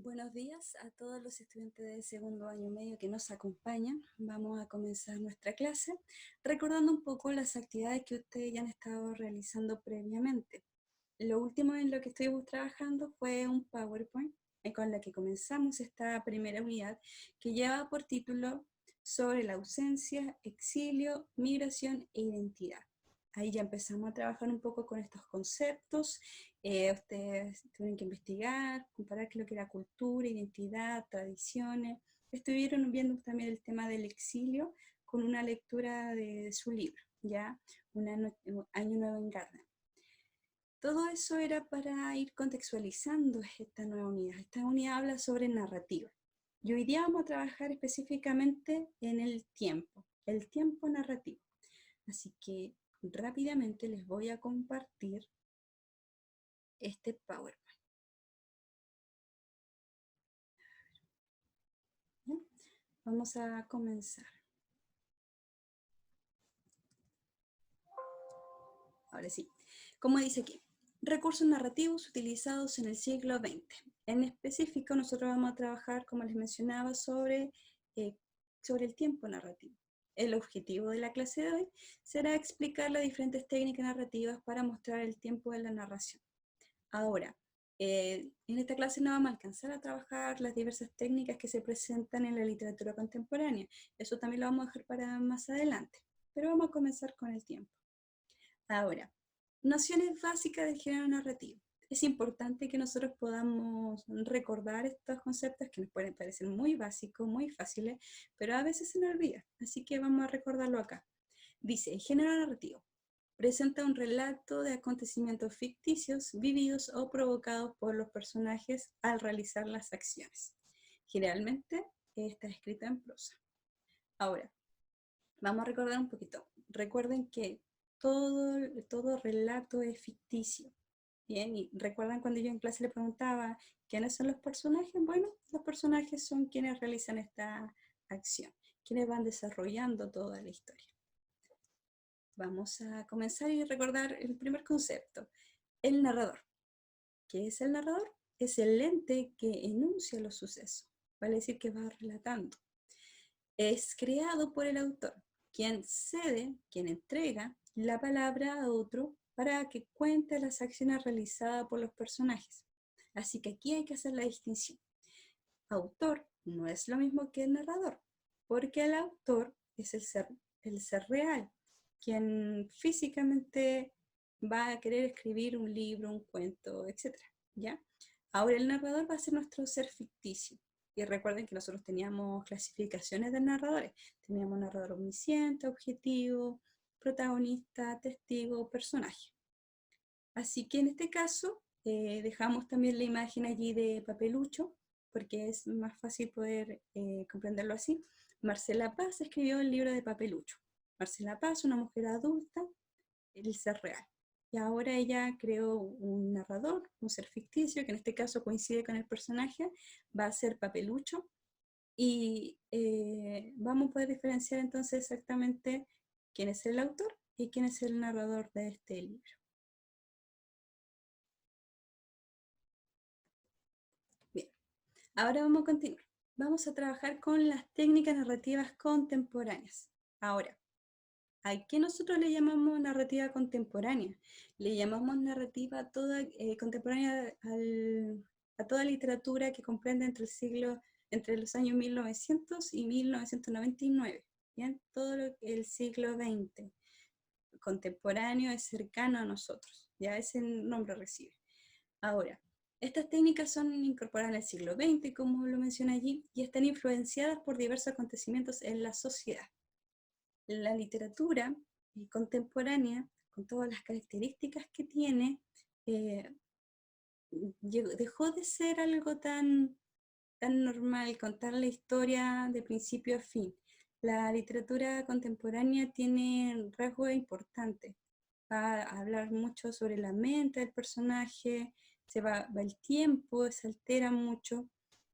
Buenos días a todos los estudiantes de segundo año medio que nos acompañan. Vamos a comenzar nuestra clase recordando un poco las actividades que ustedes ya han estado realizando previamente. Lo último en lo que estuvimos trabajando fue un PowerPoint con la que comenzamos esta primera unidad que lleva por título sobre la ausencia, exilio, migración e identidad. Ahí ya empezamos a trabajar un poco con estos conceptos. Ustedes tuvieron que investigar, comparar qué es lo que era cultura, identidad, tradiciones. Estuvieron viendo también el tema del exilio con una lectura de su libro, ¿ya? Año Nuevo en Gardner. Todo eso era para ir contextualizando esta nueva unidad. Esta unidad habla sobre narrativa. Y hoy día vamos a trabajar específicamente en el tiempo narrativo. Así que rápidamente les voy a compartir este PowerPoint. ¿Bien? Vamos a comenzar. Ahora sí, como dice aquí, recursos narrativos utilizados en el siglo XX. En específico, nosotros vamos a trabajar, como les mencionaba, sobre el tiempo narrativo. El objetivo de la clase de hoy será explicar las diferentes técnicas narrativas para mostrar el tiempo de la narración. Ahora, en esta clase no vamos a alcanzar a trabajar las diversas técnicas que se presentan en la literatura contemporánea. Eso también lo vamos a dejar para más adelante. Pero vamos a comenzar con el tiempo. Ahora, nociones básicas del género narrativo. Es importante que nosotros podamos recordar estos conceptos que nos pueden parecer muy básicos, muy fáciles, pero a veces se nos olvida. Así que vamos a recordarlo acá. Dice, el género narrativo presenta un relato de acontecimientos ficticios vividos o provocados por los personajes al realizar las acciones. Generalmente está escrito en prosa. Ahora, vamos a recordar un poquito. Recuerden que todo relato es ficticio. Bien, y recuerdan cuando yo en clase le preguntaba quiénes son los personajes. Bueno, los personajes son quienes realizan esta acción, quienes van desarrollando toda la historia. Vamos a comenzar y recordar el primer concepto, el narrador. ¿Qué es el narrador? Es el ente que enuncia los sucesos, vale decir que va relatando. Es creado por el autor, quien cede, quien entrega la palabra a otro para que cuente las acciones realizadas por los personajes. Así que aquí hay que hacer la distinción. Autor no es lo mismo que el narrador, porque el autor es el ser real, quien físicamente va a querer escribir un libro, un cuento, etc. ¿Ya? Ahora el narrador va a ser nuestro ser ficticio. Y recuerden que nosotros teníamos clasificaciones de narradores. Teníamos narrador omnisciente, objetivo, protagonista, testigo, personaje. Así que en este caso dejamos también la imagen allí de Papelucho, porque es más fácil poder comprenderlo así. Marcela Paz escribió el libro de Papelucho. Marcela Paz, una mujer adulta, el ser real. Y ahora ella creó un narrador, un ser ficticio, que en este caso coincide con el personaje, va a ser Papelucho. Y vamos a poder diferenciar entonces exactamente quién es el autor y quién es el narrador de este libro. Bien, ahora vamos a continuar. Vamos a trabajar con las técnicas narrativas contemporáneas. Ahora, ¿a qué nosotros le llamamos narrativa contemporánea? Le llamamos narrativa contemporánea a toda literatura que comprende entre los años 1900 y 1999. ¿Bien? Todo el siglo XX contemporáneo es cercano a nosotros. Ya ese nombre recibe. Ahora, estas técnicas son incorporadas en el siglo XX, como lo menciona allí, y están influenciadas por diversos acontecimientos en la sociedad. La literatura contemporánea, con todas las características que tiene, dejó de ser algo tan normal, contar la historia de principio a fin. La literatura contemporánea tiene rasgos importantes. Va a hablar mucho sobre la mente del personaje, va el tiempo, se altera mucho.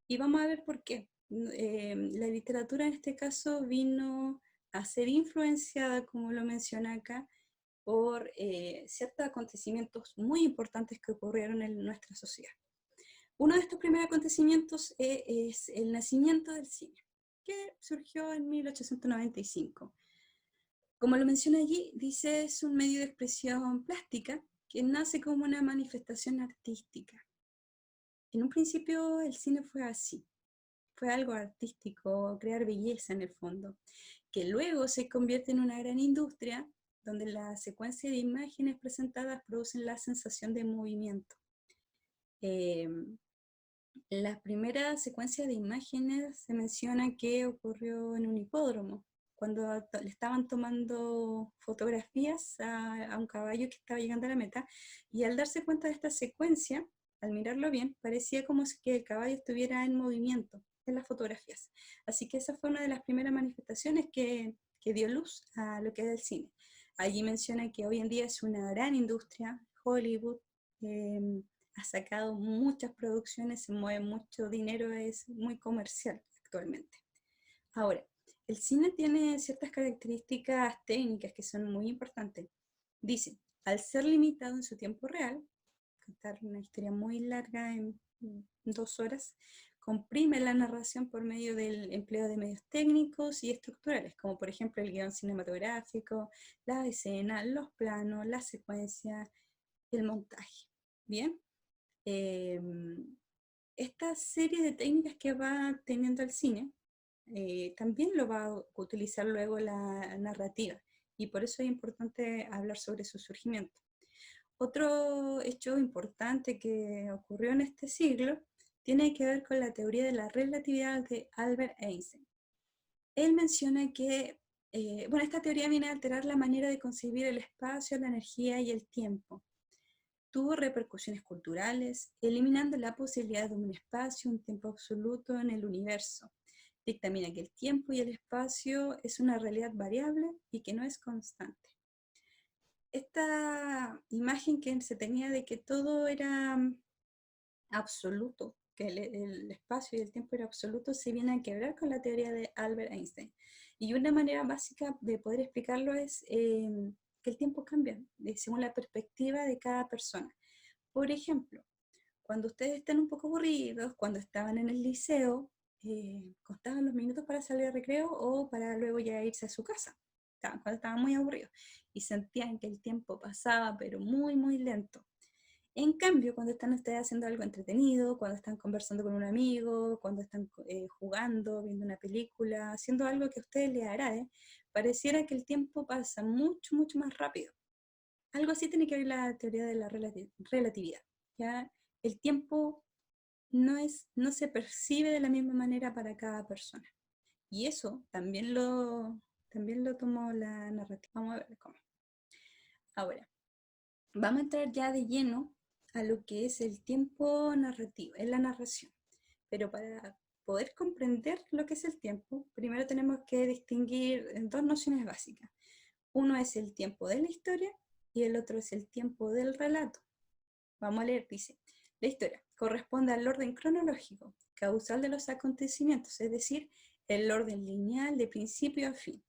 Y vamos a ver por qué. La literatura en este caso vino a ser influenciada, como lo menciona acá, por ciertos acontecimientos muy importantes que ocurrieron en nuestra sociedad. Uno de estos primeros acontecimientos es el nacimiento del cine, que surgió en 1895. Como lo menciona allí, dice es un medio de expresión plástica que nace como una manifestación artística. En un principio el cine fue así, fue algo artístico, crear belleza en el fondo, que luego se convierte en una gran industria donde la secuencia de imágenes presentadas producen la sensación de movimiento. La primera secuencia de imágenes se menciona que ocurrió en un hipódromo, cuando le estaban tomando fotografías a un caballo que estaba llegando a la meta, y al darse cuenta de esta secuencia, al mirarlo bien, parecía como si que el caballo estuviera en movimiento en las fotografías. Así que esa fue una de las primeras manifestaciones que dio luz a lo que es el cine. Allí menciona que hoy en día es una gran industria, Hollywood, ha sacado muchas producciones, se mueve mucho dinero, es muy comercial actualmente. Ahora, el cine tiene ciertas características técnicas que son muy importantes. Dice, al ser limitado en su tiempo real, contar una historia muy larga en 2 horas, comprime la narración por medio del empleo de medios técnicos y estructurales, como por ejemplo el guión cinematográfico, la escena, los planos, la secuencia, el montaje. Bien, esta serie de técnicas que va teniendo el cine también lo va a utilizar luego la narrativa, y por eso es importante hablar sobre su surgimiento. Otro hecho importante que ocurrió en este siglo tiene que ver con la teoría de la relatividad de Albert Einstein. Él menciona que, esta teoría viene a alterar la manera de concebir el espacio, la energía y el tiempo. Tuvo repercusiones culturales, eliminando la posibilidad de un espacio, un tiempo absoluto en el universo. Dictamina que el tiempo y el espacio es una realidad variable y que no es constante. Esta imagen que se tenía de que todo era absoluto, que el espacio y el tiempo era absoluto, se viene a quebrar con la teoría de Albert Einstein. Y una manera básica de poder explicarlo es que el tiempo cambia según la perspectiva de cada persona. Por ejemplo, cuando ustedes están un poco aburridos, cuando estaban en el liceo, contaban los minutos para salir al recreo o para luego ya irse a su casa, cuando estaban muy aburridos, y sentían que el tiempo pasaba, pero muy, muy lento. En cambio, cuando están ustedes haciendo algo entretenido, cuando están conversando con un amigo, cuando están jugando, viendo una película, haciendo algo que a ustedes les agrade, pareciera que el tiempo pasa mucho, mucho más rápido. Algo así tiene que ver la teoría de la relatividad. ¿Ya? El tiempo no se percibe de la misma manera para cada persona. Y eso también lo tomó la narrativa. Vamos a ver cómo. Ahora, vamos a entrar ya de lleno a lo que es el tiempo narrativo, es la narración. Pero para poder comprender lo que es el tiempo, primero tenemos que distinguir dos nociones básicas. Uno es el tiempo de la historia y el otro es el tiempo del relato. Vamos a leer, dice, la historia corresponde al orden cronológico, causal de los acontecimientos, es decir, el orden lineal de principio a fin.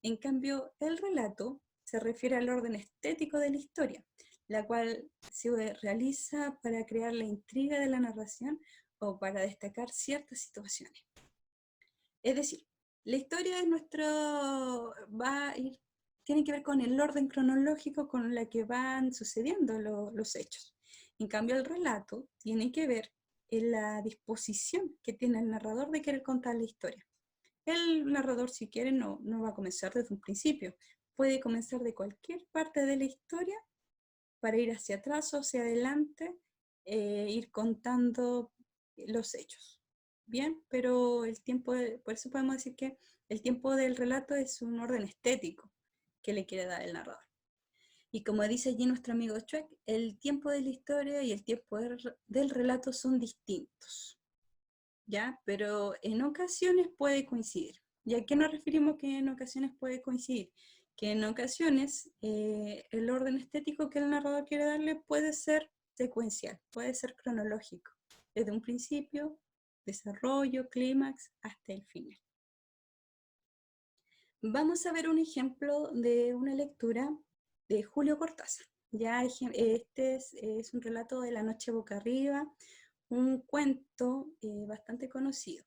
En cambio, el relato se refiere al orden estético de la historia, la cual se realiza para crear la intriga de la narración o para destacar ciertas situaciones. Es decir, la historia de tiene que ver con el orden cronológico con la que van sucediendo los hechos. En cambio, el relato tiene que ver en la disposición que tiene el narrador de querer contar la historia. El narrador, si quiere, no va a comenzar desde un principio. Puede comenzar de cualquier parte de la historia para ir hacia atrás o hacia adelante, ir contando los hechos. Bien, pero por eso podemos decir que el tiempo del relato es un orden estético que le quiere dar el narrador. Y como dice allí nuestro amigo Schweck, el tiempo de la historia y el tiempo del relato son distintos, ¿ya? Pero en ocasiones puede coincidir. ¿Y a qué nos referimos que en ocasiones puede coincidir? Que en ocasiones el orden estético que el narrador quiere darle puede ser secuencial, puede ser cronológico, desde un principio, desarrollo, clímax, hasta el final. Vamos a ver un ejemplo de una lectura de Julio Cortázar. Ya este es un relato de La noche boca arriba, un cuento bastante conocido.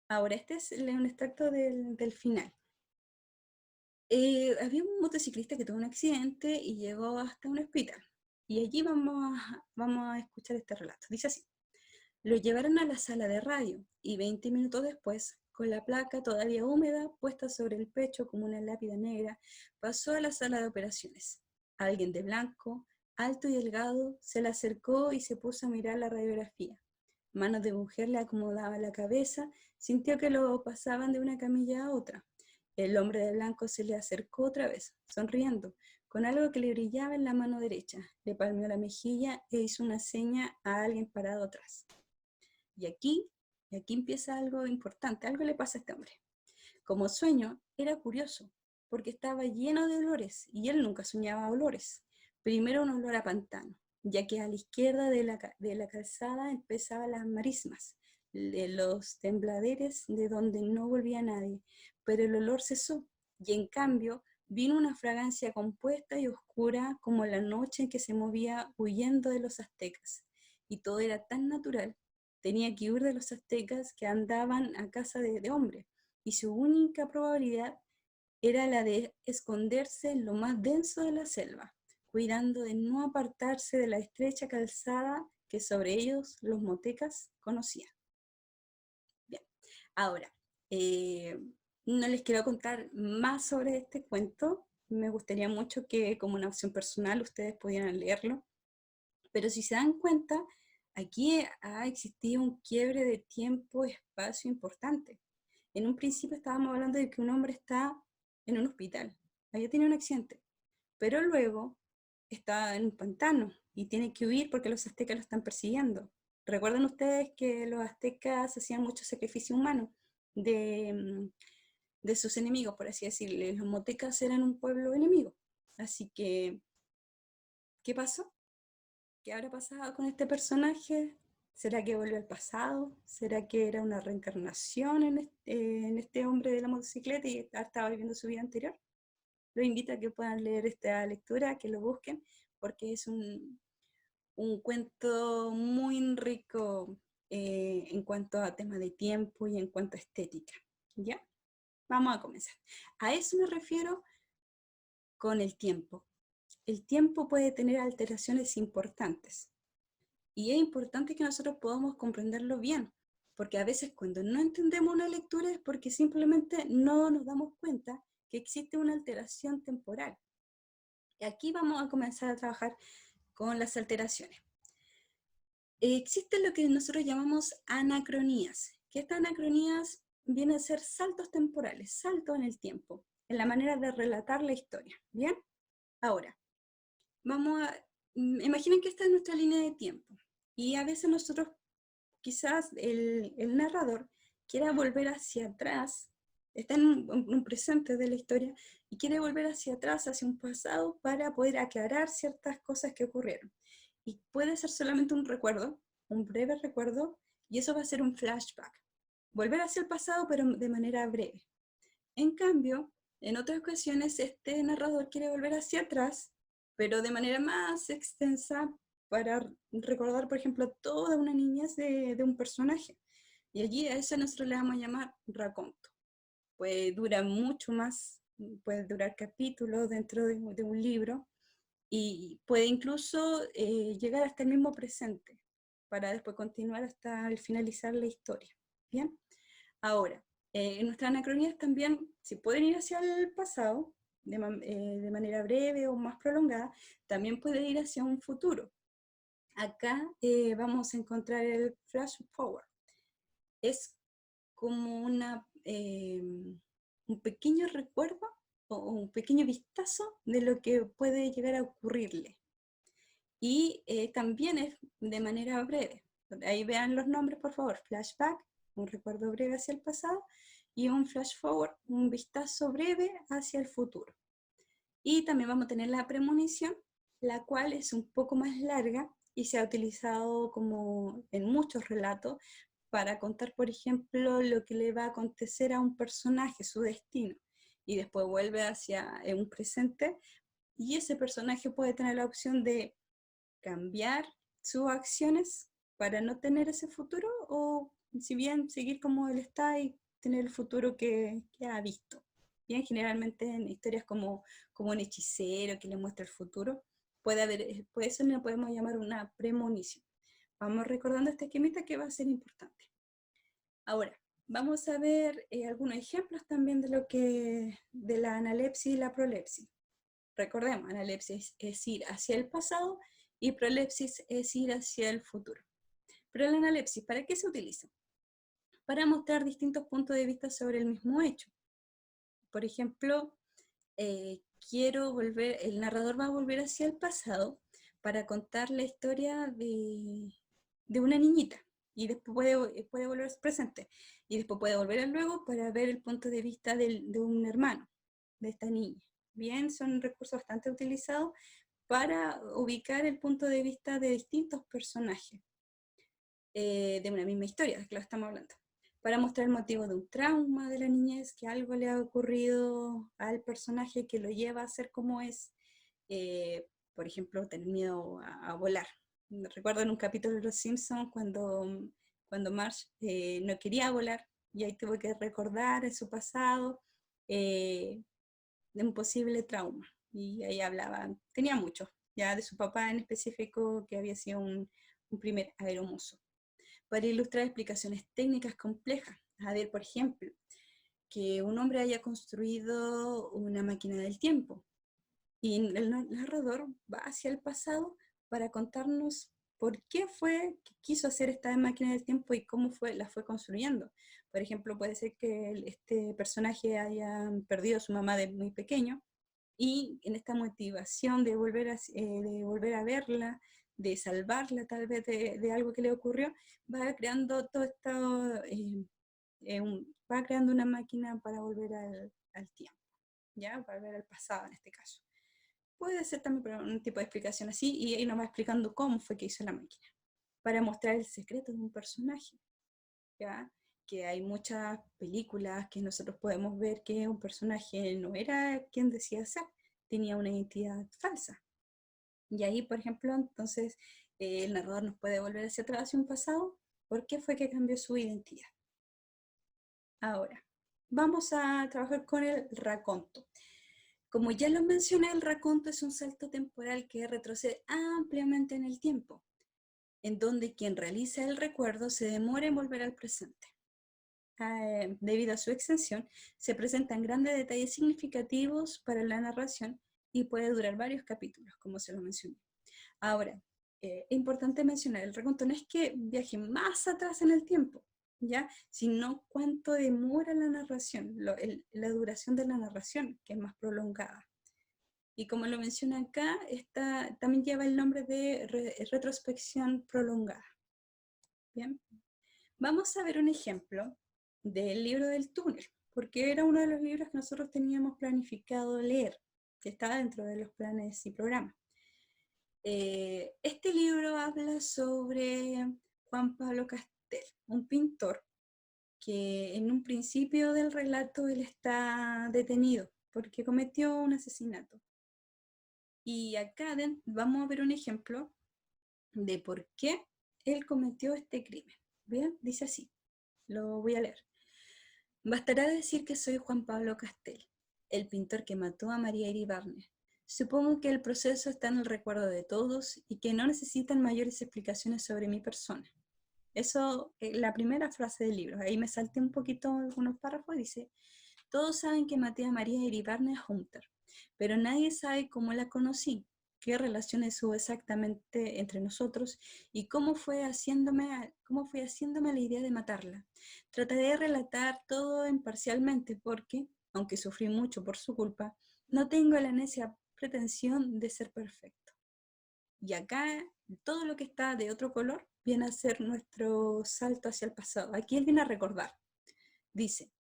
Ahora, este es un extracto del final. Había un motociclista que tuvo un accidente y llegó hasta un hospital. Y allí vamos a escuchar este relato. Dice así: lo llevaron a la sala de radio y 20 minutos después, con la placa todavía húmeda puesta sobre el pecho como una lápida negra, pasó a la sala de operaciones. Alguien de blanco, alto y delgado, se le acercó y se puso a mirar la radiografía. Manos de mujer le acomodaban la cabeza, sintió que lo pasaban de una camilla a otra. El hombre de blanco se le acercó otra vez, sonriendo, con algo que le brillaba en la mano derecha. Le palmeó la mejilla e hizo una seña a alguien parado atrás. Y aquí empieza algo importante, algo le pasa a este hombre. Como sueño, era curioso, porque estaba lleno de olores, y él nunca soñaba olores. Primero un olor a pantano, ya que a la izquierda de la calzada empezaban las marismas, de los tembladeres de donde no volvía nadie, pero el olor cesó, y en cambio vino una fragancia compuesta y oscura como la noche en que se movía huyendo de los aztecas, y todo era tan natural. Tenía que huir de los aztecas que andaban a casa de hombre, y su única probabilidad era la de esconderse en lo más denso de la selva, cuidando de no apartarse de la estrecha calzada que sobre ellos los motecas conocían. Bien, ahora, eh, no les quiero contar más sobre este cuento, me gustaría mucho que como una opción personal ustedes pudieran leerlo, pero si se dan cuenta, aquí ha existido un quiebre de tiempo-espacio importante. En un principio estábamos hablando de que un hombre está en un hospital, allá tiene un accidente, pero luego está en un pantano y tiene que huir porque los aztecas lo están persiguiendo. ¿Recuerdan ustedes que los aztecas hacían mucho sacrificio humano de, de sus enemigos, por así decirlo? Los motecas eran un pueblo enemigo. Así que, ¿qué pasó? ¿Qué habrá pasado con este personaje? ¿Será que volvió al pasado? ¿Será que era una reencarnación en este hombre de la motocicleta y estaba viviendo su vida anterior? Los invito a que puedan leer esta lectura, que lo busquen, porque es un cuento muy rico en cuanto a tema de tiempo y en cuanto a estética. ¿Ya? Vamos a comenzar. A eso me refiero con el tiempo. El tiempo puede tener alteraciones importantes. Y es importante que nosotros podamos comprenderlo bien, porque a veces cuando no entendemos una lectura es porque simplemente no nos damos cuenta que existe una alteración temporal. Y aquí vamos a comenzar a trabajar con las alteraciones. Existen lo que nosotros llamamos anacronías, que estas anacronías vienen a ser saltos temporales, saltos en el tiempo, en la manera de relatar la historia. ¿Bien? Ahora, vamos a... Imaginen que esta es nuestra línea de tiempo. Y a veces nosotros quizás el narrador quiera volver hacia atrás, está en un presente de la historia y quiere volver hacia atrás, hacia un pasado, para poder aclarar ciertas cosas que ocurrieron. Y puede ser solamente un recuerdo, un breve recuerdo, y eso va a ser un flashback. Volver hacia el pasado, pero de manera breve. En cambio, en otras ocasiones, este narrador quiere volver hacia atrás, pero de manera más extensa para recordar, por ejemplo, toda una niñez de un personaje. Y allí a eso nosotros le vamos a llamar raconto. Pues dura mucho más, puede durar capítulos dentro de un libro y puede incluso llegar hasta el mismo presente para después continuar hasta el finalizar la historia. ¿Bien? Ahora, nuestras anacronías también, si pueden ir hacia el pasado de manera breve o más prolongada, también puede ir hacia un futuro. Acá vamos a encontrar el flash forward. Es como un pequeño recuerdo o un pequeño vistazo de lo que puede llegar a ocurrirle. Y también es de manera breve. Ahí vean los nombres, por favor. Flashback, un recuerdo breve hacia el pasado, y un flash forward, un vistazo breve hacia el futuro. Y también vamos a tener la premonición, la cual es un poco más larga y se ha utilizado como en muchos relatos para contar, por ejemplo, lo que le va a acontecer a un personaje, su destino, y después vuelve hacia un presente, y ese personaje puede tener la opción de cambiar sus acciones para no tener ese futuro, o si bien seguir como él está y tener el futuro que ha visto. Bien, generalmente en historias como un hechicero que le muestra el futuro, puede haber, pues eso lo podemos llamar una premonición. Vamos recordando este esquemita que va a ser importante. Ahora, vamos a ver algunos ejemplos también de la analepsis y la prolepsis. Recordemos, analepsis es ir hacia el pasado y prolepsis es ir hacia el futuro. Pero la analepsis, ¿para qué se utiliza? Para mostrar distintos puntos de vista sobre el mismo hecho. Por ejemplo, el narrador va a volver hacia el pasado para contar la historia de una niñita, y después puede volver al presente, y después puede volver al luego para ver el punto de vista de un hermano, de esta niña. Bien, son recursos bastante utilizados para ubicar el punto de vista de distintos personajes de una misma historia, de que lo estamos hablando, para mostrar el motivo de un trauma de la niñez, que algo le ha ocurrido al personaje que lo lleva a ser como es, por ejemplo, tener miedo a volar. Recuerdo en un capítulo de Los Simpsons cuando Marge no quería volar y ahí tuvo que recordar en su pasado de un posible trauma. Y ahí hablaba, tenía mucho, ya de su papá en específico, que había sido un primer aeromozo. Para ilustrar explicaciones técnicas complejas. A ver, por ejemplo, que un hombre haya construido una máquina del tiempo y el narrador va hacia el pasado para contarnos por qué fue que quiso hacer esta máquina del tiempo y cómo la fue construyendo. Por ejemplo, puede ser que este personaje haya perdido a su mamá de muy pequeño y en esta motivación de volver a verla, de salvarla tal vez de algo que le ocurrió, va creando todo esto, va creando una máquina para volver al tiempo, ¿ya? Para volver al pasado en este caso. Puede ser también un tipo de explicación así, y ahí nos va explicando cómo fue que hizo la máquina, para mostrar el secreto de un personaje, ¿ya? Que hay muchas películas que nosotros podemos ver que un personaje no era quien decía ser, tenía una identidad falsa. Y ahí, por ejemplo, entonces el narrador nos puede volver hacia atrás, hacia un pasado, ¿por qué fue que cambió su identidad? Ahora, vamos a trabajar con el raconto. Como ya lo mencioné, el raconto es un salto temporal que retrocede ampliamente en el tiempo, en donde quien realiza el recuerdo se demora en volver al presente. Debido a su extensión, se presentan grandes detalles significativos para la narración y puede durar varios capítulos, como se lo mencioné. Ahora, es importante mencionar, el recuento no es que viaje más atrás en el tiempo, ¿ya? Sino cuánto demora la narración, la duración de la narración, que es más prolongada. Y como lo menciona acá, esta también lleva el nombre de retrospección prolongada. Bien, vamos a ver un ejemplo del libro del túnel, porque era uno de los libros que nosotros teníamos planificado leer, que estaba dentro de los planes y programas. Este libro habla sobre Juan Pablo Castel, un pintor que en un principio del relato él está detenido porque cometió un asesinato. Y acá vamos a ver un ejemplo de por qué él cometió este crimen. Bien, dice así, lo voy a leer. Bastará decir que soy Juan Pablo Castel, el pintor que mató a María Iribarne. Supongo que el proceso está en el recuerdo de todos y que no necesitan mayores explicaciones sobre mi persona. Eso, la primera frase del libro. Ahí me salté un poquito algunos párrafos. Dice, todos saben que maté a María Iribarne Hunter, pero nadie sabe cómo la conocí, qué relaciones hubo exactamente entre nosotros y cómo fue haciéndome la idea de matarla. Trataré de relatar todo imparcialmente porque, aunque sufrí mucho por su culpa, no tengo la necia pretensión de ser perfecto. Y acá todo lo que está de otro color viene a ser nuestro salto hacia el pasado. Aquí él viene a recordar. Dice,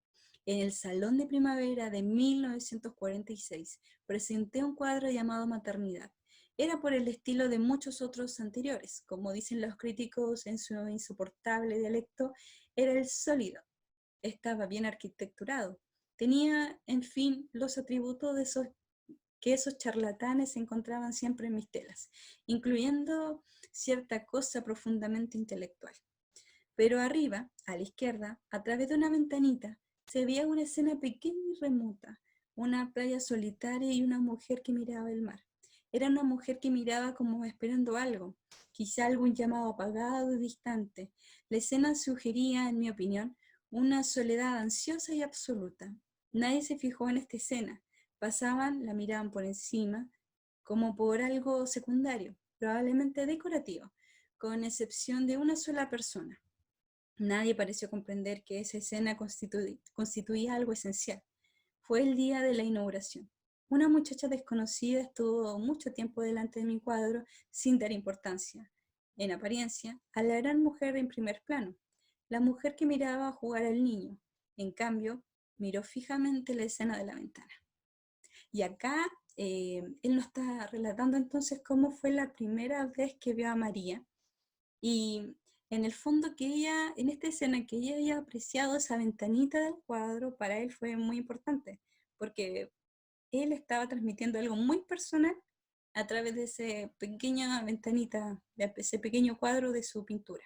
en el Salón de Primavera de 1946 presenté un cuadro llamado Maternidad. Era por el estilo de muchos otros anteriores. Como dicen los críticos en su insoportable dialecto, era el sólido. Estaba bien arquitecturado. Tenía, en fin, los atributos que esos charlatanes se encontraban siempre en mis telas, incluyendo cierta cosa profundamente intelectual. Pero arriba, a la izquierda, a través de una ventanita, se veía una escena pequeña y remota, una playa solitaria y una mujer que miraba el mar. Era una mujer que miraba como esperando algo, quizá algún llamado apagado y distante. La escena sugería, en mi opinión, una soledad ansiosa y absoluta. Nadie se fijó en esta escena. Pasaban, la miraban por encima, como por algo secundario, probablemente decorativo, con excepción de una sola persona. Nadie pareció comprender que esa escena constituía algo esencial. Fue el día de la inauguración. Una muchacha desconocida estuvo mucho tiempo delante de mi cuadro sin dar importancia, en apariencia, a la gran mujer en primer plano, la mujer que miraba jugar al niño. En cambio, miró fijamente la escena de la ventana. Y acá él nos está relatando entonces cómo fue la primera vez que vio a María, y en el fondo que ella, en esta escena, que ella haya apreciado esa ventanita del cuadro, para él fue muy importante, porque él estaba transmitiendo algo muy personal a través de esa pequeña ventanita, de ese pequeño cuadro de su pintura.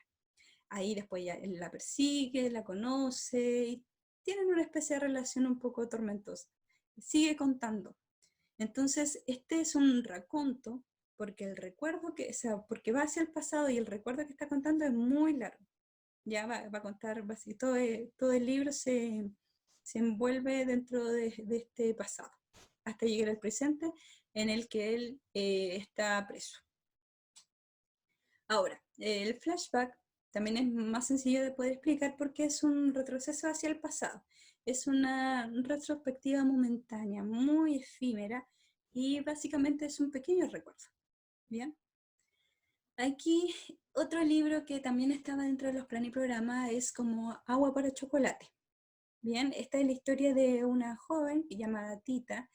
Ahí después ya él la persigue, la conoce, y tienen una especie de relación un poco tormentosa. Sigue contando. Entonces, este es un raconto porque el recuerdo que, o sea, porque va hacia el pasado y el recuerdo que está contando es muy largo. Ya va a contar, todo el libro se envuelve dentro de este pasado, hasta llegar al presente en el que él está preso. Ahora, el flashback también es más sencillo de poder explicar porque es un retroceso hacia el pasado. Es una retrospectiva momentánea, muy efímera, y básicamente es un pequeño recuerdo. ¿Bien? Aquí otro libro que también estaba dentro de los planes y programas es como Agua para Chocolate. Bien, esta es la historia de una joven llamada Tita,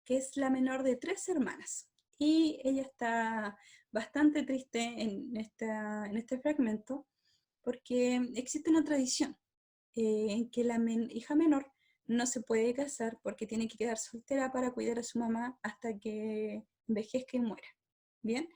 que es la menor de 3 hermanas. Y ella está bastante triste en este fragmento porque existe una tradición en que la hija menor no se puede casar porque tiene que quedar soltera para cuidar a su mamá hasta que envejezca y muera. Bien,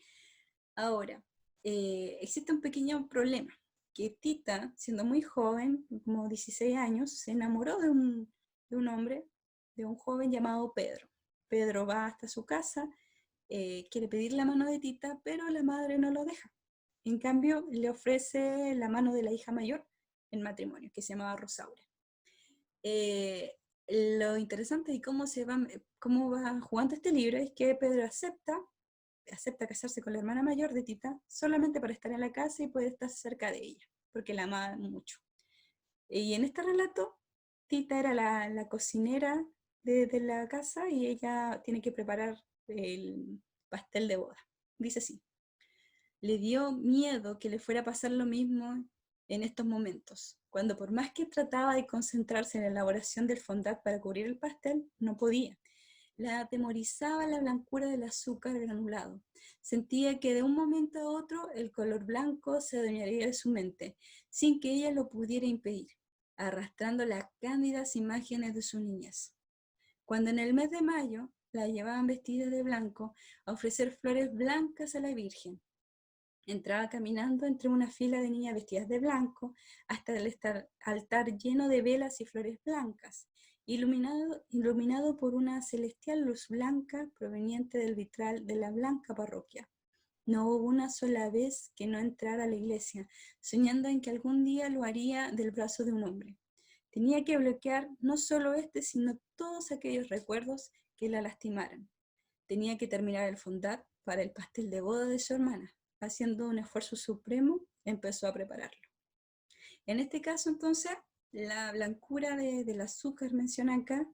ahora, existe un pequeño problema, que Tita, siendo muy joven, como 16 años, se enamoró de un hombre, de un joven llamado Pedro. Pedro va hasta su casa, quiere pedir la mano de Tita, pero la madre no lo deja. En cambio, le ofrece la mano de la hija mayor en matrimonio, que se llamaba Rosaura. Eh, lo interesante de cómo va jugando este libro es que Pedro acepta casarse con la hermana mayor de Tita solamente para estar en la casa y poder estar cerca de ella, porque la amaba mucho. Y en este relato, Tita era la cocinera de la casa y ella tiene que preparar el pastel de boda. Dice así: le dio miedo que le fuera a pasar lo mismo en estos momentos, cuando por más que trataba de concentrarse en la elaboración del fondant para cubrir el pastel, no podía. La atemorizaba la blancura del azúcar granulado. Sentía que de un momento a otro el color blanco se adueñaría de su mente, sin que ella lo pudiera impedir, arrastrando las cándidas imágenes de su niñez. Cuando en el mes de mayo la llevaban vestida de blanco a ofrecer flores blancas a la Virgen, entraba caminando entre una fila de niñas vestidas de blanco hasta el altar lleno de velas y flores blancas, iluminado por una celestial luz blanca proveniente del vitral de la blanca parroquia. No hubo una sola vez que no entrara a la iglesia, soñando en que algún día lo haría del brazo de un hombre. Tenía que bloquear no solo este, sino todos aquellos recuerdos que la lastimaran. Tenía que terminar el fondant para el pastel de boda de su hermana. Haciendo un esfuerzo supremo, empezó a prepararlo. En este caso, entonces, la blancura del azúcar mencionada acá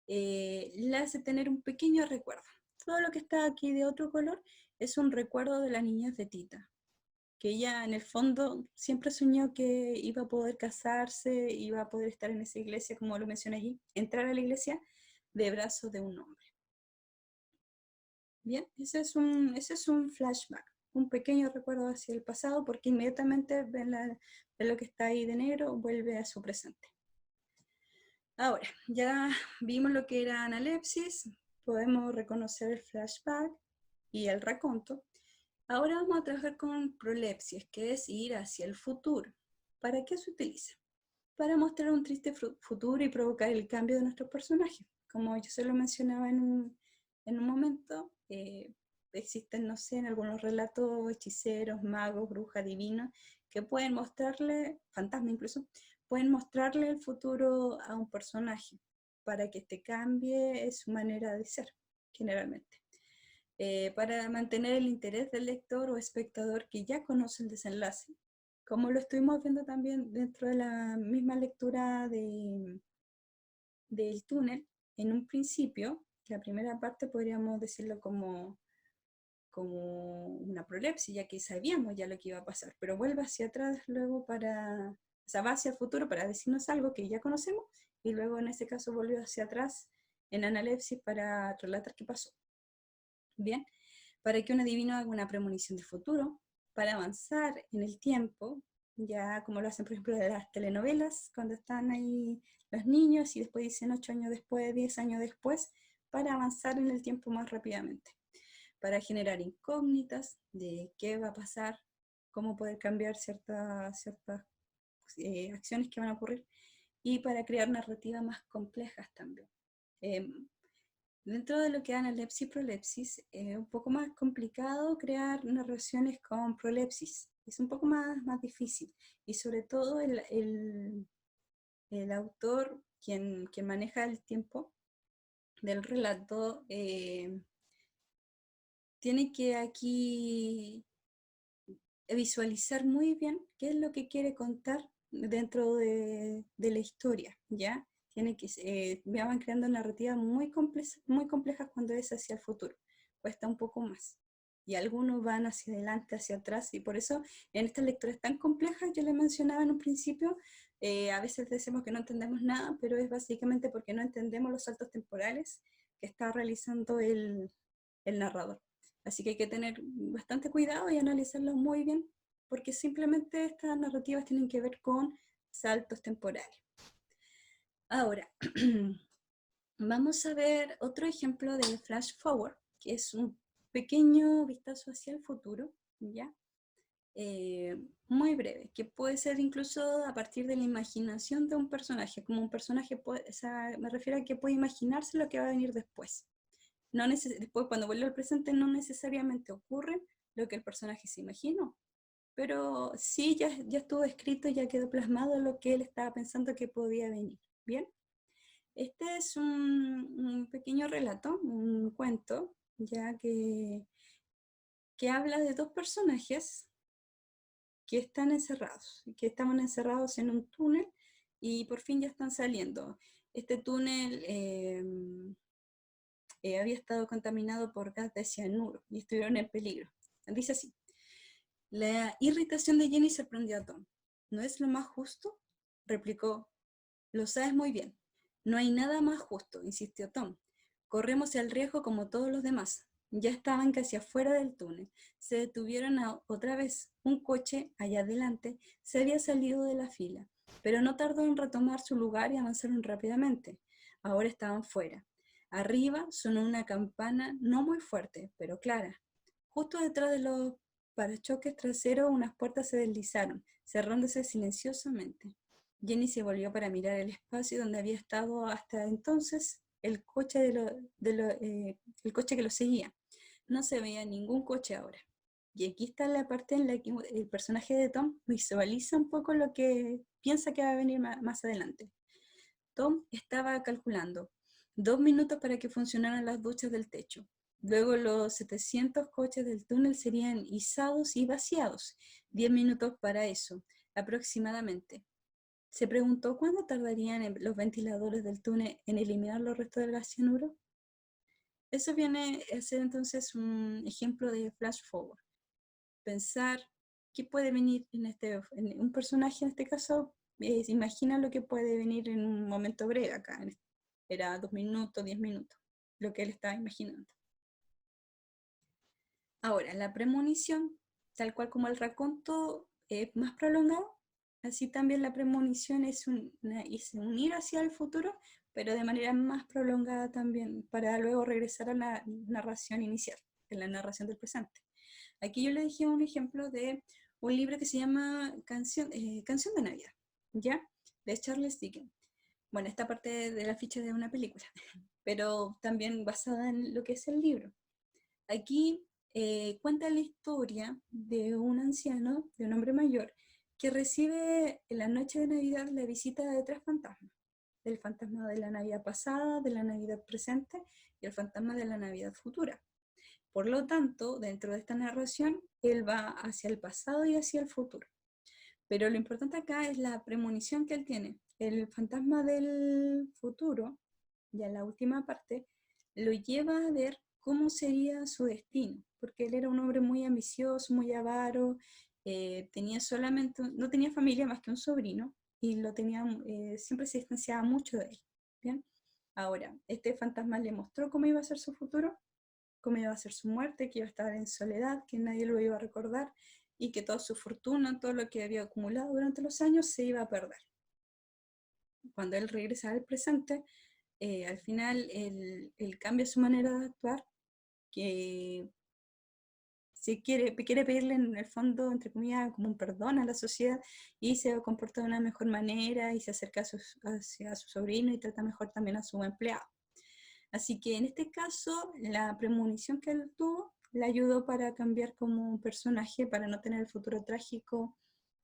le hace tener un pequeño recuerdo. Todo lo que está aquí de otro color es un recuerdo de la niñez de Tita, que ella en el fondo siempre soñó que iba a poder casarse, iba a poder estar en esa iglesia, como lo mencioné allí, entrar a la iglesia de brazos de un hombre. Bien, ese es un flashback, un pequeño recuerdo hacia el pasado, porque inmediatamente ve lo que está ahí de negro, vuelve a su presente. Ahora, ya vimos lo que era analepsis, podemos reconocer el flashback y el raconto. Ahora vamos a trabajar con prolepsis, que es ir hacia el futuro. ¿Para qué se utiliza? Para mostrar un triste futuro y provocar el cambio de nuestros personajes. Como yo se lo mencionaba en un momento, existen, no sé, en algunos relatos hechiceros, magos, brujas, divinos, que pueden mostrarle, fantasmas incluso, pueden mostrarle el futuro a un personaje para que este cambie su manera de ser, generalmente. Para mantener el interés del lector o espectador que ya conoce el desenlace, como lo estuvimos viendo también dentro de la misma lectura del túnel. En un principio, la primera parte podríamos decirlo como una prolepsis, ya que sabíamos ya lo que iba a pasar, pero vuelve hacia atrás luego o sea, va hacia el futuro para decirnos algo que ya conocemos, y luego en este caso volvió hacia atrás en analepsis para relatar qué pasó. Bien, para que un adivino haga una premonición del futuro, para avanzar en el tiempo, ya como lo hacen por ejemplo de las telenovelas, cuando están ahí los niños y después dicen 8 años después, 10 años después, para avanzar en el tiempo más rápidamente, para generar incógnitas de qué va a pasar, cómo poder cambiar ciertas acciones que van a ocurrir, y para crear narrativas más complejas también. Dentro de lo que es analepsis y prolepsis, es un poco más complicado crear narraciones con prolepsis. Es un poco más difícil. Y sobre todo el autor, quien maneja el tiempo del relato, tiene que aquí visualizar muy bien qué es lo que quiere contar dentro de la historia, ¿ya? Tiene que, van creando narrativas muy complejas cuando es hacia el futuro. Cuesta un poco más. Y algunos van hacia adelante, hacia atrás, y por eso en estas lecturas tan complejas, yo les mencionaba en un principio, a veces decimos que no entendemos nada, pero es básicamente porque no entendemos los saltos temporales que está realizando el narrador. Así que hay que tener bastante cuidado y analizarlo muy bien, porque simplemente estas narrativas tienen que ver con saltos temporales. Ahora, vamos a ver otro ejemplo de flash forward, que es un pequeño vistazo hacia el futuro, ¿ya? Muy breve, que puede ser incluso a partir de la imaginación de un personaje, como un personaje puede, o sea, me refiero a que puede imaginarse lo que va a venir después. No después, cuando vuelve al presente, no necesariamente ocurre lo que el personaje se imaginó, pero sí ya estuvo escrito, ya quedó plasmado lo que él estaba pensando que podía venir. Bien, este es un pequeño relato, un cuento, ya que habla de dos personajes que están encerrados, que estaban encerrados en un túnel y por fin ya están saliendo. Este túnel había estado contaminado por gas de cianuro y estuvieron en peligro. Dice así: la irritación de Jenny sorprendió a Tom. ¿No es lo más justo?, replicó. Lo sabes muy bien. No hay nada más justo, insistió Tom. Corremos el riesgo como todos los demás. Ya estaban casi afuera del túnel. Se detuvieron otra vez. Un coche, allá adelante, se había salido de la fila, pero no tardó en retomar su lugar y avanzaron rápidamente. Ahora estaban fuera. Arriba sonó una campana no muy fuerte, pero clara. Justo detrás de los parachoques traseros unas puertas se deslizaron, cerrándose silenciosamente. Jenny se volvió para mirar el espacio donde había estado hasta entonces el coche, el coche que lo seguía. No se veía ningún coche ahora. Y aquí está la parte en la que el personaje de Tom visualiza un poco lo que piensa que va a venir más adelante. Tom estaba calculando 2 minutos para que funcionaran las duchas del techo. Luego los 700 coches del túnel serían izados y vaciados. 10 minutos para eso, aproximadamente. Se preguntó cuándo tardarían los ventiladores del túnel en eliminar los restos del gas cianuro. Eso viene a ser entonces un ejemplo de flash forward. Pensar qué puede venir en un personaje en este caso, se imagina lo que puede venir en un momento breve acá. Era 2 minutos, 10 minutos, lo que él estaba imaginando. Ahora, la premonición, tal cual como el raconto es más prolongado, así también la premonición es un ir hacia el futuro, pero de manera más prolongada también, para luego regresar a la narración inicial, en la narración del presente. Aquí yo le dije un ejemplo de un libro que se llama Canción de Navidad, ¿ya? De Charles Dickens. Bueno, esta parte de la ficha de una película, pero también basada en lo que es el libro. Aquí cuenta la historia de un anciano, de un hombre mayor, que recibe en la noche de Navidad la visita de tres fantasmas. El fantasma de la Navidad pasada, de la Navidad presente y el fantasma de la Navidad futura. Por lo tanto, dentro de esta narración, él va hacia el pasado y hacia el futuro. Pero lo importante acá es la premonición que él tiene. El fantasma del futuro, ya en la última parte, lo lleva a ver cómo sería su destino, porque él era un hombre muy ambicioso, muy avaro, no tenía familia más que un sobrino, y siempre se distanciaba mucho de él. ¿Bien? Ahora, este fantasma le mostró cómo iba a ser su futuro, cómo iba a ser su muerte, que iba a estar en soledad, que nadie lo iba a recordar, y que toda su fortuna, todo lo que había acumulado durante los años, se iba a perder. Cuando él regresa al presente, al final él cambia su manera de actuar, que quiere pedirle en el fondo, entre comillas, como un perdón a la sociedad, y se comporta de una mejor manera y se acerca hacia su sobrino y trata mejor también a su empleado. Así que en este caso, la premonición que él tuvo le ayudó para cambiar como personaje, para no tener el futuro trágico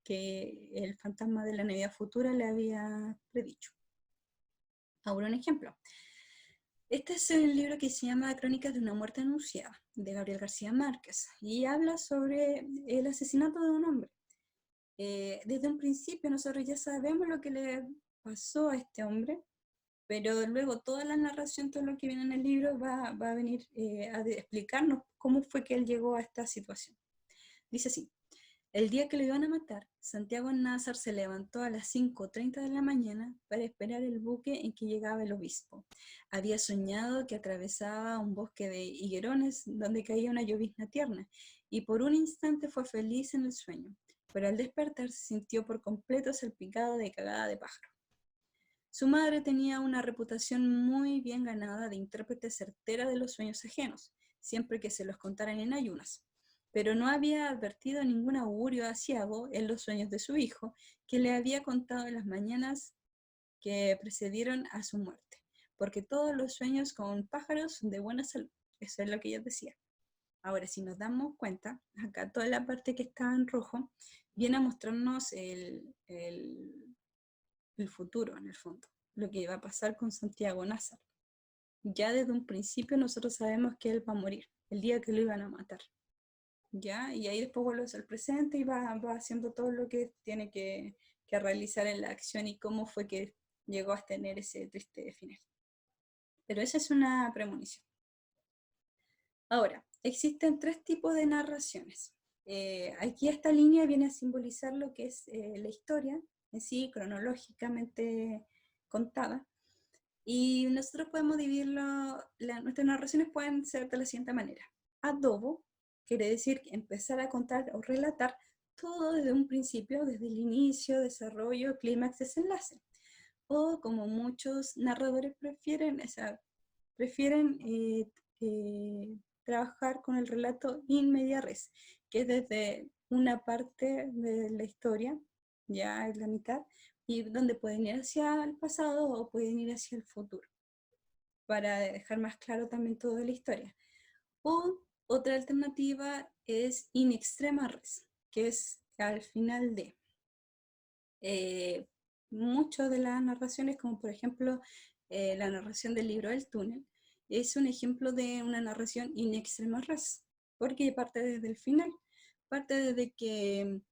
que el fantasma de la Navidad futura le había predicho. Ahora un ejemplo. Este es el libro que se llama Crónicas de una muerte anunciada, de Gabriel García Márquez, y habla sobre el asesinato de un hombre. Desde un principio nosotros ya sabemos lo que le pasó a este hombre, pero luego toda la narración, todo lo que viene en el libro va a venir a explicarnos cómo fue que él llegó a esta situación. Dice así: el día que lo iban a matar, Santiago Nazar se levantó a las 5:30 de la mañana para esperar el buque en que llegaba el obispo. Había soñado que atravesaba un bosque de higuerones donde caía una llovizna tierna, y por un instante fue feliz en el sueño, pero al despertar se sintió por completo salpicado de cagada de pájaro. Su madre tenía una reputación muy bien ganada de intérprete certera de los sueños ajenos, siempre que se los contaran en ayunas, pero no había advertido ningún augurio aciago en los sueños de su hijo, que le había contado en las mañanas que precedieron a su muerte, porque todos los sueños con pájaros son de buena salud. Eso es lo que ella decía. Ahora, si nos damos cuenta, acá toda la parte que está en rojo viene a mostrarnos el futuro, en el fondo, lo que va a pasar con Santiago Nazar. Ya desde un principio nosotros sabemos que él va a morir, el día que lo iban a matar. ¿Ya? Y ahí después vuelve al presente y va haciendo todo lo que tiene que realizar en la acción y cómo fue que llegó a tener ese triste final. Pero esa es una premonición. Ahora, existen tres tipos de narraciones. Aquí esta línea viene a simbolizar lo que es la historia en sí, cronológicamente contada. Y nosotros podemos dividirlo, nuestras narraciones pueden ser de la siguiente manera. Adobo quiere decir empezar a contar o relatar todo desde un principio, desde el inicio, desarrollo, clímax, desenlace. O como muchos narradores prefieren, trabajar con el relato in media res, que es desde una parte de la historia, ya es la mitad, y donde pueden ir hacia el pasado o pueden ir hacia el futuro, para dejar más claro también toda la historia. O otra alternativa es in extrema res, que es al final de. Muchas de las narraciones, como por ejemplo la narración del libro del túnel, es un ejemplo de una narración in extrema res, porque parte desde el final, parte desde que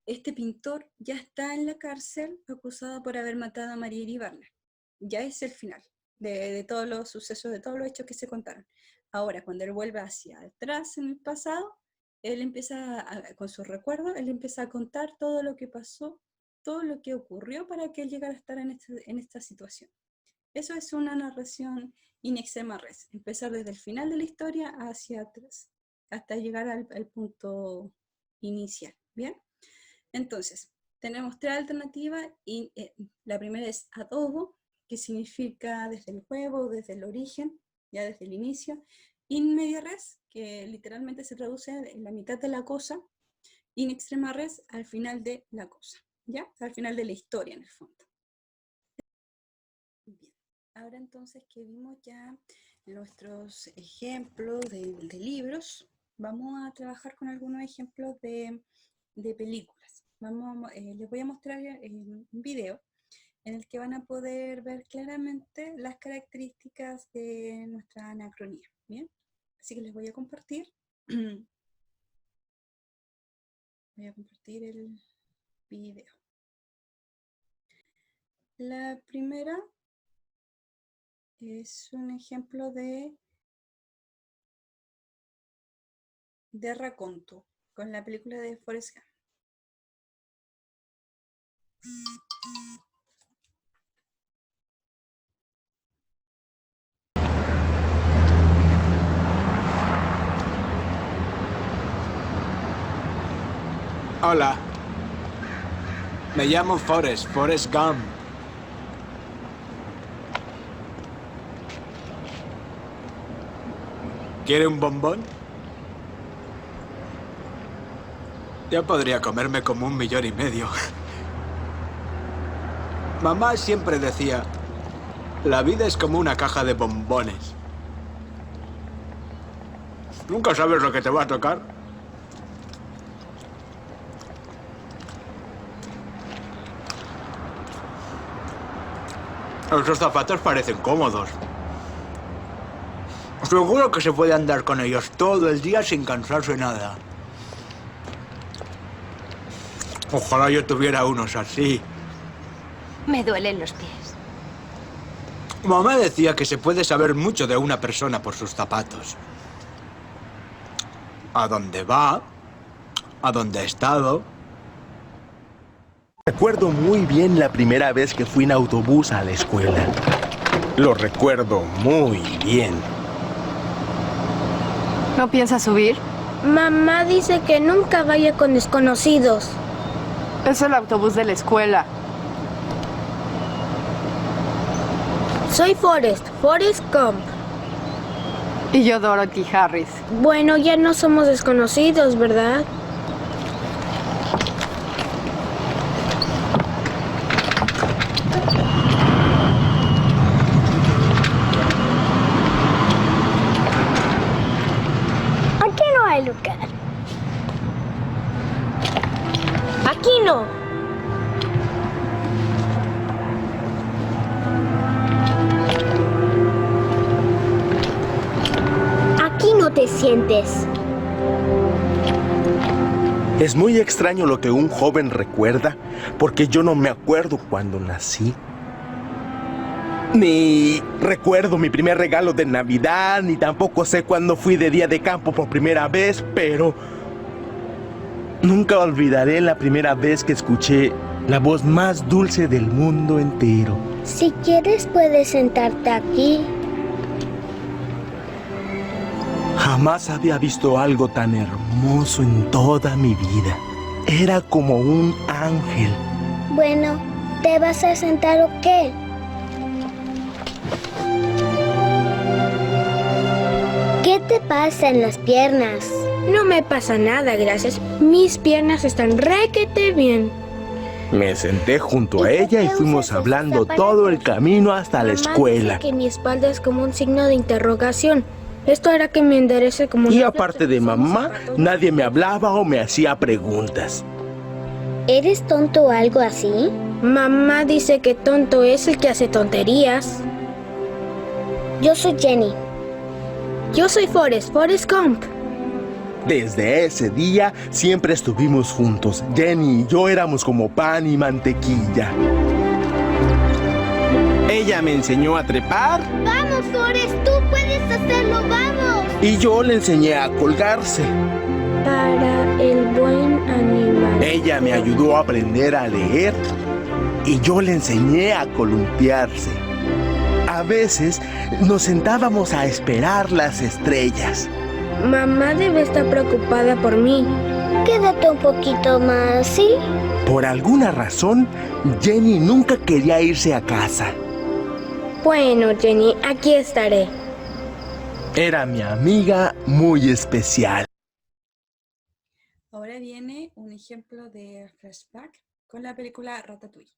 este pintor ya está en la cárcel acusado por haber matado a María Iribarne. Ya es el final de todos los sucesos, de todos los hechos que se contaron. Ahora, cuando él vuelve hacia atrás en el pasado, él empieza, con sus recuerdos, él empieza a contar todo lo que pasó, todo lo que ocurrió para que él llegara a estar en esta situación. Eso es una narración in extrema res, empezar desde el final de la historia hacia atrás, hasta llegar al punto inicial, ¿bien? Entonces, tenemos tres alternativas y la primera es adobo, que significa desde el huevo, desde el origen, ya desde el inicio. In media res, que literalmente se traduce en la mitad de la cosa. In extrema res, al final de la cosa, ¿ya? Al final de la historia, en el fondo. Bien, ahora entonces que vimos ya nuestros ejemplos de libros, vamos a trabajar con algunos ejemplos de películas. Les voy a mostrar un video en el que van a poder ver claramente las características de nuestra anacronía, ¿bien? Así que les voy a compartir. Voy a compartir el video. La primera es un ejemplo de raconto, con la película de Forrest Gump. Hola. Me llamo Forrest Gump. ¿Quiere un bombón? Yo podría comerme como 1,5 millones. Mamá siempre decía, la vida es como una caja de bombones. Nunca sabes lo que te va a tocar. Esos zapatos parecen cómodos. Seguro que se puede andar con ellos todo el día sin cansarse nada. Ojalá yo tuviera unos así. Me duelen los pies. Mamá decía que se puede saber mucho de una persona por sus zapatos. A dónde va, a dónde ha estado. Recuerdo muy bien la primera vez que fui en autobús a la escuela. Lo recuerdo muy bien. ¿No piensas subir? Mamá dice que nunca vaya con desconocidos. Es el autobús de la escuela. Soy Forrest Gump. Y yo Dorothy Harris. Bueno, ya no somos desconocidos, ¿verdad? Aquí no hay lugar. Aquí no. Aquí no te sientes. Es muy extraño lo que un joven recuerda, porque yo no me acuerdo cuando nací. Ni recuerdo mi primer regalo de Navidad, ni tampoco sé cuándo fui de día de campo por primera vez, pero nunca olvidaré la primera vez que escuché la voz más dulce del mundo entero. Si quieres, puedes sentarte aquí. Jamás había visto algo tan hermoso en toda mi vida. Era como un ángel. Bueno, ¿te vas a sentar o qué? ¿Qué te pasa en las piernas? No me pasa nada, gracias. Mis piernas están requete bien. Me senté junto a ella y fuimos hablando todo el camino hasta la escuela. Dice que mi espalda es como un signo de interrogación. Esto hará que me enderece como... Y aparte de mamá, nadie me hablaba o me hacía preguntas. ¿Eres tonto o algo así? Mamá dice que tonto es el que hace tonterías. Yo soy Jenny. Yo soy Forrest Gump. Desde ese día siempre estuvimos juntos. Jenny y yo éramos como pan y mantequilla. Ella me enseñó a trepar. Vamos, Forrest, tú puedes hacerlo, vamos. Y yo le enseñé a colgarse. Para el buen animal. Ella me ayudó a aprender a leer. Y yo le enseñé a columpiarse. A veces nos sentábamos a esperar las estrellas. Mamá debe estar preocupada por mí. Quédate un poquito más, ¿sí? Por alguna razón, Jenny nunca quería irse a casa. Bueno, Jenny, aquí estaré. Era mi amiga muy especial. Ahora viene un ejemplo de flashback con la película Ratatouille.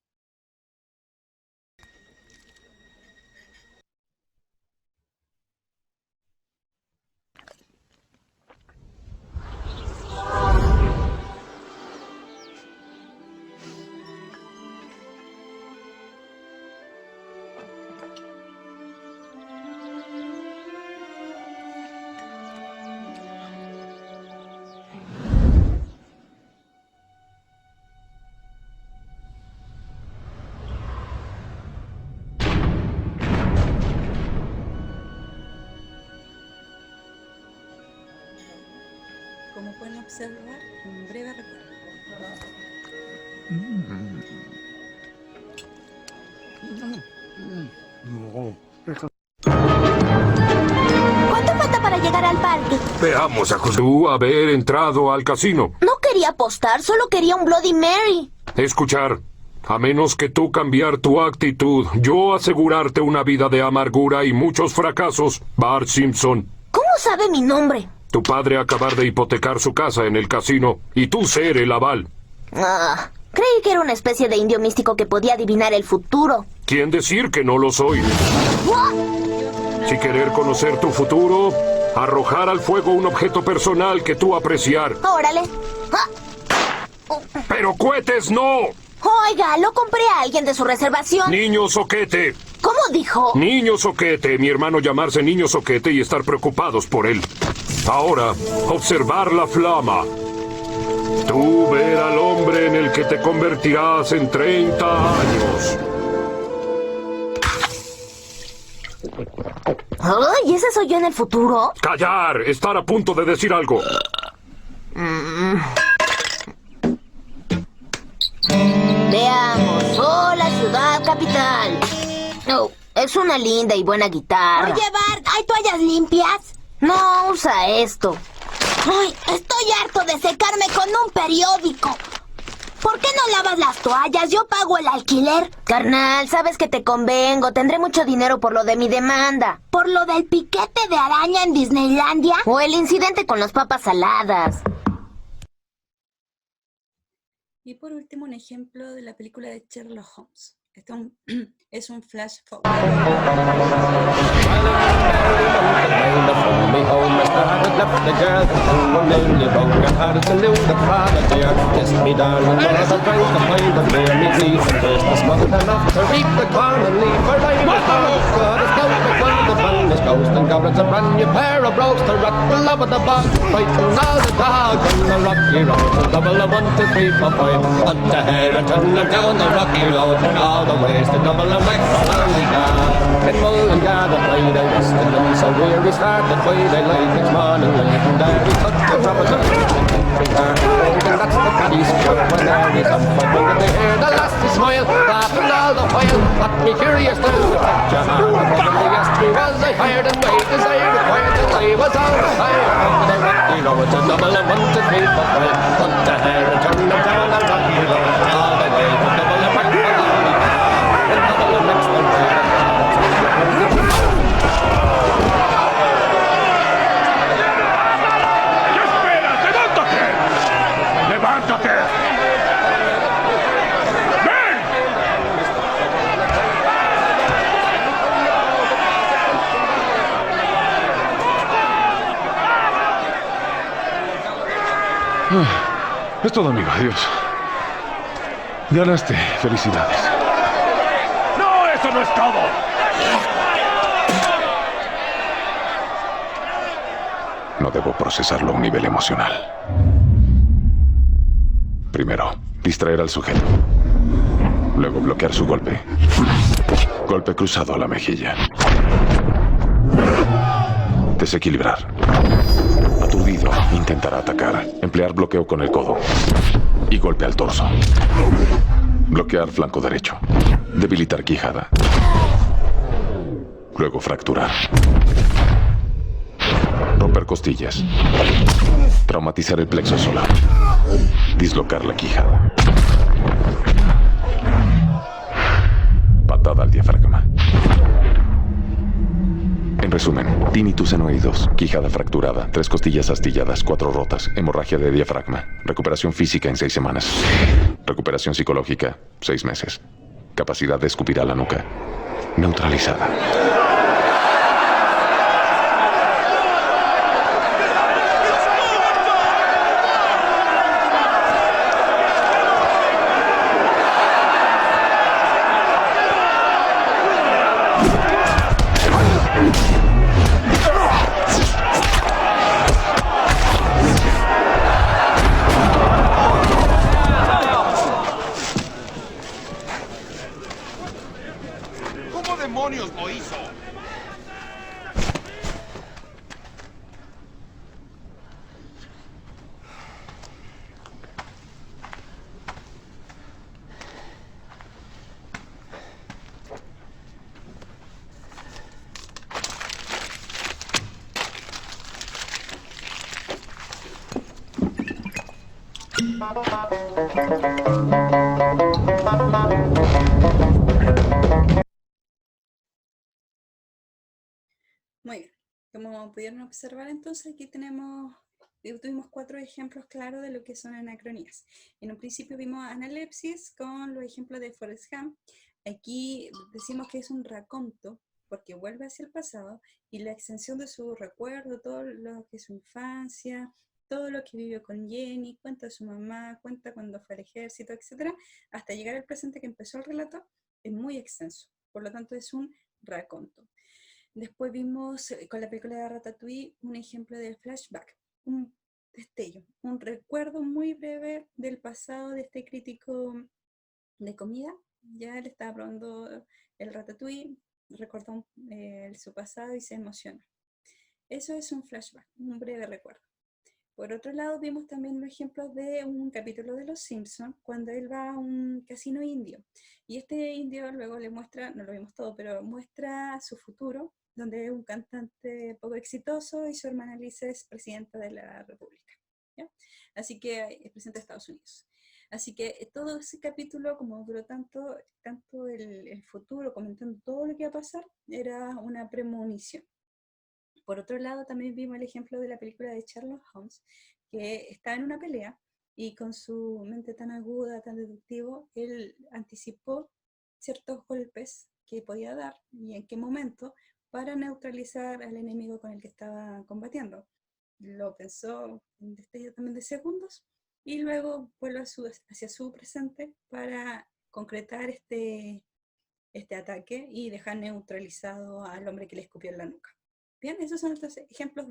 Como pueden observar, un breve recuerdo. ¿Cuánto falta para llegar al parque? Veamos a José haber entrado al casino. No quería apostar, solo quería un Bloody Mary. Escuchar. A menos que tú cambiar tu actitud, yo asegurarte una vida de amargura y muchos fracasos, Bart Simpson. ¿Cómo sabe mi nombre? Tu padre acabar de hipotecar su casa en el casino y tú ser el aval. Creí que era una especie de indio místico que podía adivinar el futuro. ¿Quién decir que no lo soy? Si querer conocer tu futuro, arrojar al fuego un objeto personal que tú apreciar. Órale. ¡Pero cohetes no! Oiga, lo compré a alguien de su reservación. ¡Niño soquete! ¿Cómo dijo? Niño soquete, mi hermano llamarse niño soquete y estar preocupados por él. Ahora, observar la flama. Tú ver al hombre en el que te convertirás en 30 años. ¿Y ese soy yo en el futuro? ¡Callar! Estar a punto de decir algo. Veamos. Oh, la ciudad capital. Oh, es una linda y buena guitarra. Oye, Bart, ¿hay toallas limpias? No, usa esto. Ay, estoy harto de secarme con un periódico. ¿Por qué no lavas las toallas? Yo pago el alquiler. Carnal, sabes que te convengo. Tendré mucho dinero por lo de mi demanda. ¿Por lo del piquete de araña en Disneylandia? O el incidente con las papas saladas. Y por último, un ejemplo de la película de Sherlock Holmes. Este es un flash forward. All the ways to double and back from the car. And Mullingar that played a western and so weary started by daylight next morning late and there he cut the trumpet and that's the caddy's job when there is up for when they hear the lassie smile laughing all the while. But me curious to touch a man when they asked me was I hired and wait as I required till I was all retired. On the rocky road to double and 1, 2, 3, 4, 5. Hunt the hare and turn them down and rocky road all the way to double and back. Es todo, amigo. Adiós. Ganaste. Felicidades. ¡No, eso no es todo! No debo procesarlo a un nivel emocional. Primero, distraer al sujeto. Luego bloquear su golpe. Golpe cruzado a la mejilla. Desequilibrar. Aturdido, intentará atacar. Emplear bloqueo con el codo. Y golpe al torso. Bloquear flanco derecho. Debilitar quijada. Luego fracturar. Romper costillas. Traumatizar el plexo solar. Dislocar la quijada. Patada al diafragma. En resumen, tinnitus en oídos, quijada fracturada, 3 costillas astilladas, 4 rotas, hemorragia de diafragma, recuperación física en 6 semanas, recuperación psicológica, 6 meses, capacidad de escupir a la nuca, neutralizada. ¿Cómo demonios lo hizo? Muy bien. Como pudieron observar, entonces aquí tuvimos 4 ejemplos claros de lo que son anacronías. En un principio vimos analepsis con los ejemplos de Forrest Gump. Aquí decimos que es un raconto porque vuelve hacia el pasado y la extensión de su recuerdo, todo lo que es su infancia, todo lo que vivió con Jenny, cuenta de su mamá, cuenta cuando fue al ejército, etc., hasta llegar al presente que empezó el relato, es muy extenso. Por lo tanto, es un raconto. Después vimos con la película de Ratatouille un ejemplo de flashback, un destello, un recuerdo muy breve del pasado de este crítico de comida. Ya él estaba probando el Ratatouille, recordó su pasado y se emocionó. Eso es un flashback, un breve recuerdo. Por otro lado, vimos también un ejemplo de un capítulo de Los Simpsons, cuando él va a un casino indio. Y este indio luego le muestra, no lo vimos todo, pero muestra su futuro, donde es un cantante poco exitoso y su hermana Lisa es presidenta de la República, ¿ya? Así que es presidenta de Estados Unidos. Así que todo ese capítulo, como duró tanto el futuro, comentando todo lo que iba a pasar, era una premonición. Por otro lado, también vimos el ejemplo de la película de Sherlock Holmes, que está en una pelea y con su mente tan aguda, tan deductivo, él anticipó ciertos golpes que podía dar y en qué momento para neutralizar al enemigo con el que estaba combatiendo. Lo pensó en destello también de segundos y luego vuelve hacia su presente para concretar este ataque y dejar neutralizado al hombre que le escupió en la nuca. Bien, esos son estos ejemplos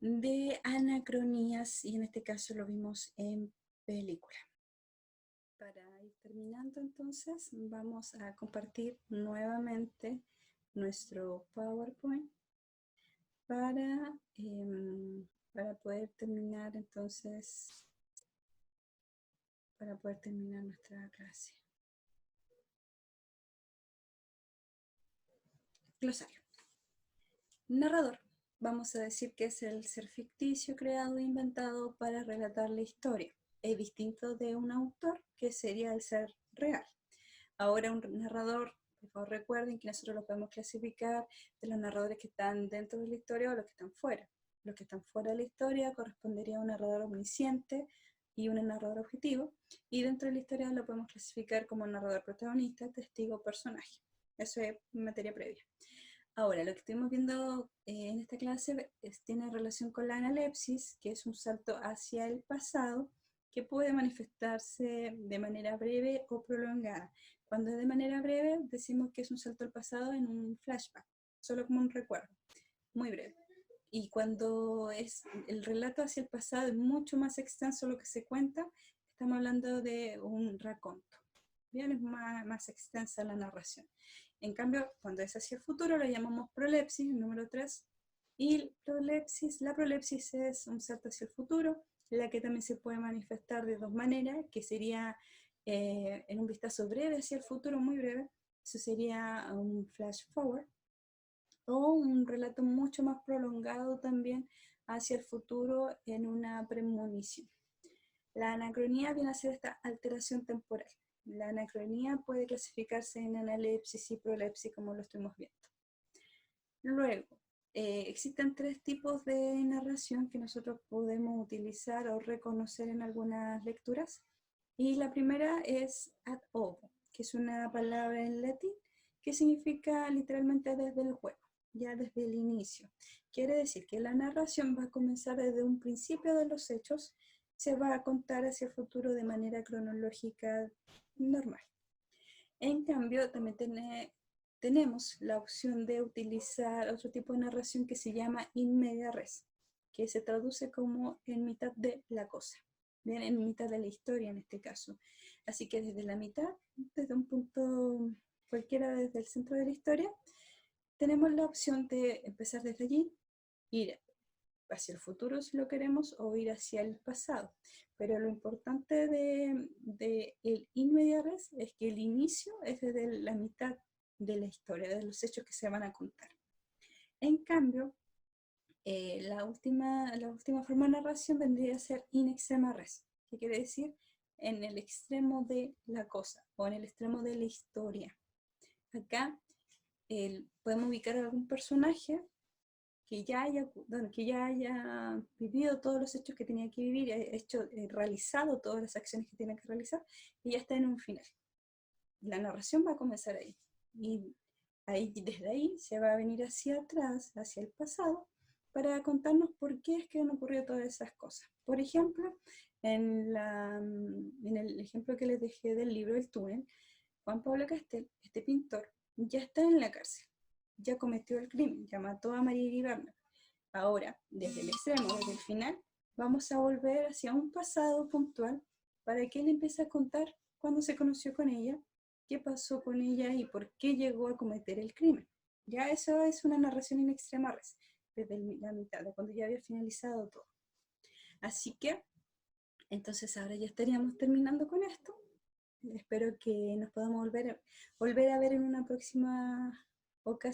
de anacronías y en este caso lo vimos en película. Para ir terminando entonces vamos a compartir nuevamente nuestro PowerPoint para poder terminar entonces, para poder terminar nuestra clase. Glosario. Narrador. Vamos a decir que es el ser ficticio creado e inventado para relatar la historia. Es distinto de un autor, que sería el ser real. Ahora un narrador, por favor recuerden que nosotros lo podemos clasificar de los narradores que están dentro de la historia o los que están fuera. Los que están fuera de la historia correspondería a un narrador omnisciente y un narrador objetivo. Y dentro de la historia lo podemos clasificar como narrador protagonista, testigo o personaje. Eso es materia previa. Ahora, lo que estuvimos viendo en esta clase tiene relación con la analepsis, que es un salto hacia el pasado, que puede manifestarse de manera breve o prolongada. Cuando es de manera breve, decimos que es un salto al pasado en un flashback, solo como un recuerdo, muy breve. Y cuando es el relato hacia el pasado es mucho más extenso lo que se cuenta, estamos hablando de un raconto. Bien, es más extensa la narración. En cambio, cuando es hacia el futuro, lo llamamos prolepsis, el número 3. Y la prolepsis es un salto hacia el futuro, la que también se puede manifestar de 2 maneras, que sería en un vistazo breve hacia el futuro, muy breve. Eso sería un flash forward. O un relato mucho más prolongado también hacia el futuro en una premonición. La anacronía viene a ser esta alteración temporal. La anacronía puede clasificarse en analepsis y prolepsis, como lo estuvimos viendo. Luego, existen 3 tipos de narración que nosotros podemos utilizar o reconocer en algunas lecturas. Y la primera es ad ovo, que es una palabra en latín que significa literalmente desde el juego, ya desde el inicio. Quiere decir que la narración va a comenzar desde un principio de los hechos, se va a contar hacia el futuro de manera cronológica normal. En cambio, también tenemos la opción de utilizar otro tipo de narración que se llama in media res, que se traduce como en mitad de la cosa, bien, en mitad de la historia en este caso. Así que desde la mitad, desde un punto cualquiera desde el centro de la historia, tenemos la opción de empezar desde allí, ir hacia el futuro si lo queremos, o ir hacia el pasado. Pero lo importante de el in media res es que el inicio es desde la mitad de la historia, de los hechos que se van a contar. En cambio, la última forma de narración vendría a ser in extrema res, que quiere decir en el extremo de la cosa o en el extremo de la historia. Acá podemos ubicar a algún personaje que ya haya vivido todos los hechos que tenía que vivir, realizado todas las acciones que tiene que realizar, y ya está en un final. La narración va a comenzar ahí. Y desde ahí se va a venir hacia atrás, hacia el pasado, para contarnos por qué es que han ocurrido todas esas cosas. Por ejemplo, en el ejemplo que les dejé del libro El túnel, Juan Pablo Castel, este pintor, ya está en la cárcel, ya cometió el crimen, ya mató a María Iribarne. Ahora, desde el extremo, desde el final, vamos a volver hacia un pasado puntual para que él empiece a contar cuándo se conoció con ella, qué pasó con ella y por qué llegó a cometer el crimen. Ya eso es una narración in extrema res, desde la mitad, de cuando ya había finalizado todo. Así que, entonces ahora ya estaríamos terminando con esto. Espero que nos podamos volver a ver en una próxima ocasión.